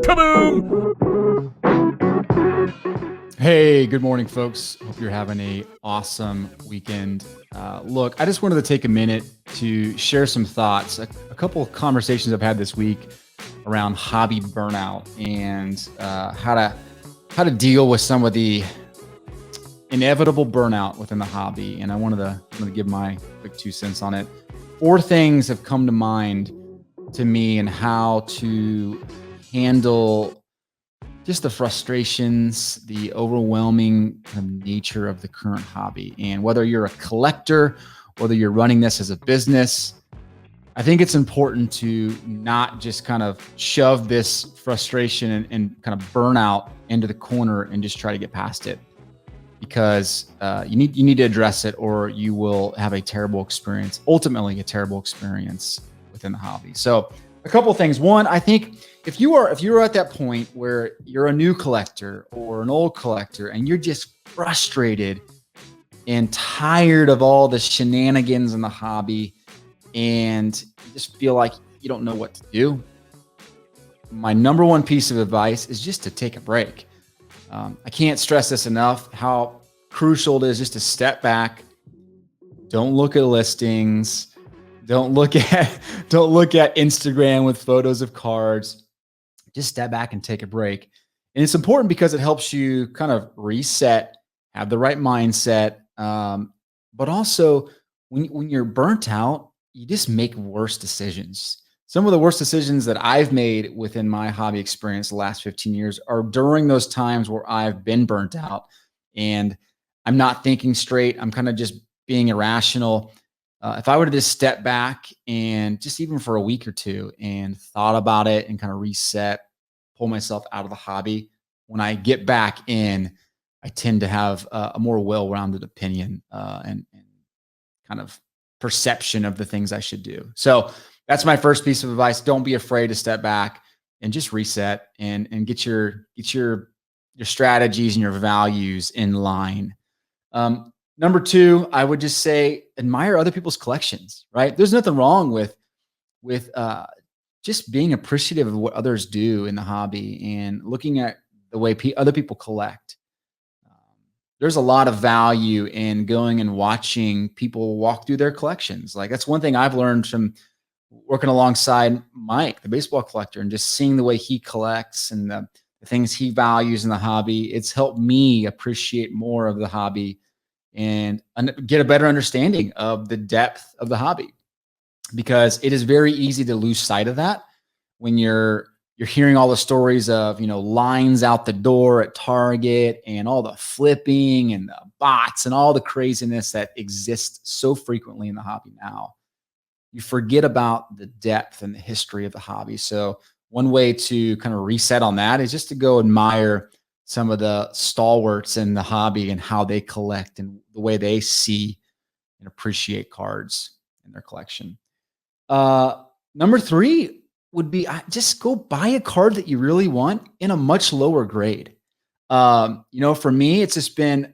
Kaboom! Hey, good morning, folks. Hope you're having an awesome weekend. Look, I just wanted to take a minute to share some thoughts, a couple of conversations I've had this week around hobby burnout and how to deal with some of the inevitable burnout within the hobby. And I wanted to give my quick 2 cents on it. 4 things have come to mind to me and how to handle just the frustrations, the overwhelming kind of nature of the current hobby. And whether you're a collector, whether you're running this as a business, I think it's important to not just kind of shove this frustration and kind of burnout into the corner and just try to get past it, because you need to address it, or you will have a terrible experience, ultimately a terrible experience within the hobby. So a couple of things. One, I think if you're at that point where you're a new collector or an old collector and you're just frustrated and tired of all the shenanigans in the hobby and you just feel like you don't know what to do, my number one piece of advice is just to take a break. I can't stress this enough, how crucial it is just to step back. Don't look at listings. Don't look at Instagram with photos of cards. Just step back and take a break. And it's important because it helps you kind of reset, have the right mindset. But also when you're burnt out, you just make worse decisions. Some of the worst decisions that I've made within my hobby experience the last 15 years are during those times where I've been burnt out and I'm not thinking straight. I'm kind of just being irrational. If I were to just step back and just even for a week or two and thought about it and kind of reset, pull myself out of the hobby, when I get back in, I tend to have a more well-rounded opinion and kind of perception of the things I should do. So that's my first piece of advice. Don't be afraid to step back and just reset and get your strategies and your values in line. Number 2, I would just say admire other people's collections, right? There's nothing wrong with just being appreciative of what others do in the hobby and looking at the way other people collect. There's a lot of value in going and watching people walk through their collections. Like, that's one thing I've learned from working alongside Mike, the baseball collector, and just seeing the way he collects and the things he values in the hobby. It's helped me appreciate more of the hobby and get a better understanding of the depth of the hobby, because it is very easy to lose sight of that when you're hearing all the stories of, lines out the door at Target and all the flipping and the bots and all the craziness that exists so frequently in the hobby now. You forget about the depth and the history of the hobby. So one way to kind of reset on that is just to go admire some of the stalwarts in the hobby and how they collect and the way they see and appreciate cards in their collection. Number 3 would be just go buy a card that you really want in a much lower grade. For me, it's just been,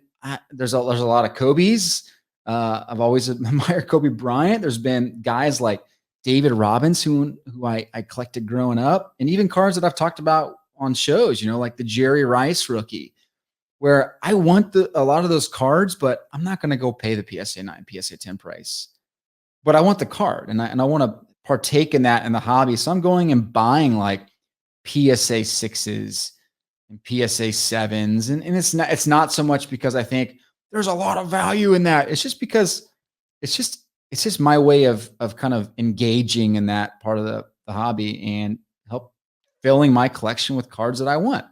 there's a lot of Kobe's. I've always admired Kobe Bryant. There's been guys like David Robbins who I collected growing up, and even cards that I've talked about on shows, like the Jerry Rice rookie, where I want a lot of those cards, but I'm not going to go pay the PSA 9, PSA 10 price. But I want the card, and I want to partake in that in the hobby. So I'm going and buying like PSA 6s and PSA 7s, and it's not so much because I think there's a lot of value in that. It's just because it's just my way of kind of engaging in that part of the hobby and help filling my collection with cards that I want.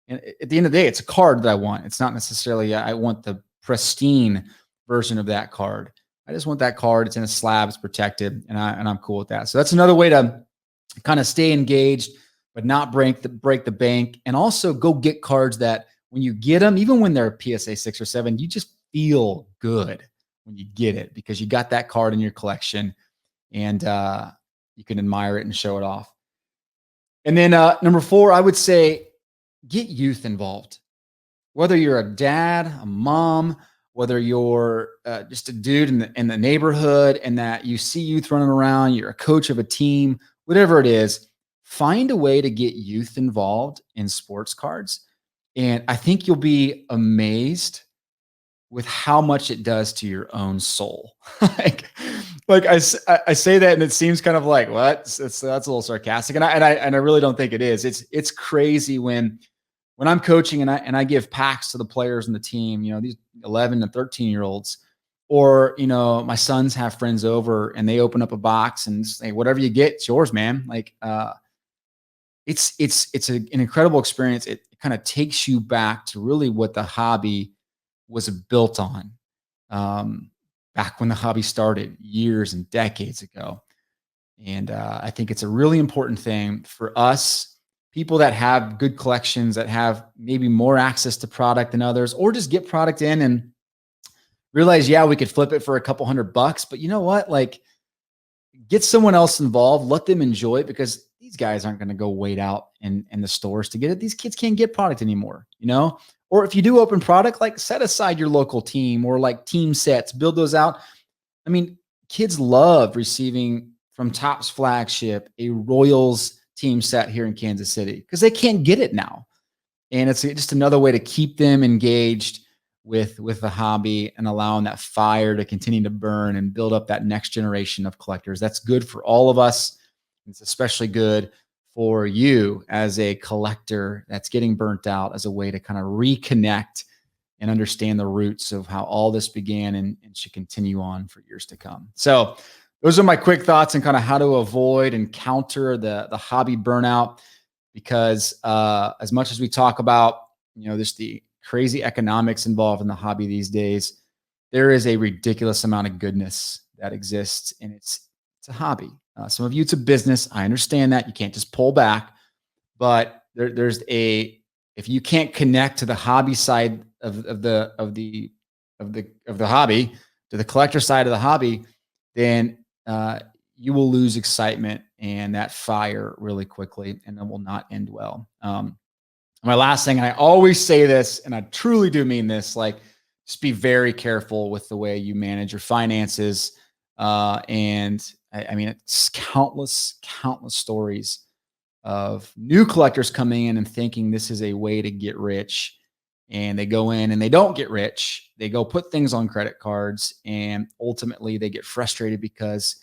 And at the end of the day, it's a card that I want. It's not necessarily I want the pristine version of that card. I just want that card. It's in a slab. It's protected, and I'm cool with that. So that's another way to kind of stay engaged, but not break the bank, and also go get cards that when you get them, even when they're PSA 6 or 7, you just feel good when you get it because you got that card in your collection, and you can admire it and show it off. And then number 4, I would say get youth involved. Whether you're a dad, a mom, whether you're just a dude in the neighborhood and that you see youth running around, you're a coach of a team, whatever it is, find a way to get youth involved in sports cards. And I think you'll be amazed with how much it does to your own soul. like, I say that, and it seems kind of like what? That's a little sarcastic, and I really don't think it is. It's crazy when I'm coaching and I give packs to the players and the team. These 11 and 13-year-olds, or my sons have friends over and they open up a box and say, "Whatever you get, it's yours, man." It's an incredible experience. It kind of takes you back to really what the hobby was built on, back when the hobby started years and decades ago. And I think it's a really important thing for us, people that have good collections, that have maybe more access to product than others, or just get product in and realize, yeah, we could flip it for a couple $100, but you know what? Like, get someone else involved, let them enjoy it, because these guys aren't going to go wait out in the stores to get it. These kids can't get product anymore, or if you do open product, like, set aside your local team, or like team sets, build those out. I mean, kids love receiving from Topps flagship a Royals team set here in Kansas City because they can't get it now. And it's just another way to keep them engaged with the hobby and allowing that fire to continue to burn and build up that next generation of collectors. That's good for all of us. It's especially good for you as a collector that's getting burnt out, as a way to kind of reconnect and understand the roots of how all this began and should continue on for years to come. So those are my quick thoughts on kind of how to avoid and counter the hobby burnout, because as much as we talk about, just the crazy economics involved in the hobby these days, there is a ridiculous amount of goodness that exists, and it's a hobby. Some of you, it's a business. I understand that you can't just pull back, but if you can't connect to the hobby side of the hobby, to the collector side of the hobby, then you will lose excitement and that fire really quickly, and it will not end well. My last thing, and I always say this, and I truly do mean this, like, just be very careful with the way you manage your finances. And I mean, it's countless stories of new collectors coming in and thinking this is a way to get rich. And they go in and they don't get rich. They go put things on credit cards, and ultimately they get frustrated because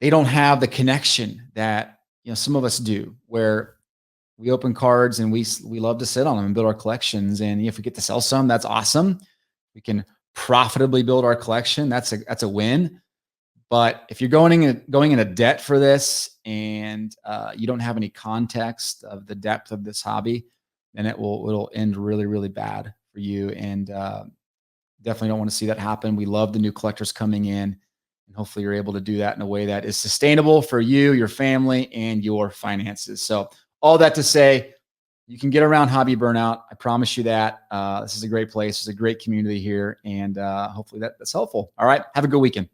they don't have the connection that some of us do, where we open cards and we love to sit on them and build our collections. And if we get to sell some, that's awesome. We can profitably build our collection. That's a win. But if you're going into debt for this, and you don't have any context of the depth of this hobby, then it'll end really, really bad for you. And definitely don't want to see that happen. We love the new collectors coming in, and hopefully you're able to do that in a way that is sustainable for you, your family, and your finances. So all that to say, you can get around hobby burnout. I promise you that. This is a great place. There's a great community here, and hopefully that's helpful. All right. Have a good weekend.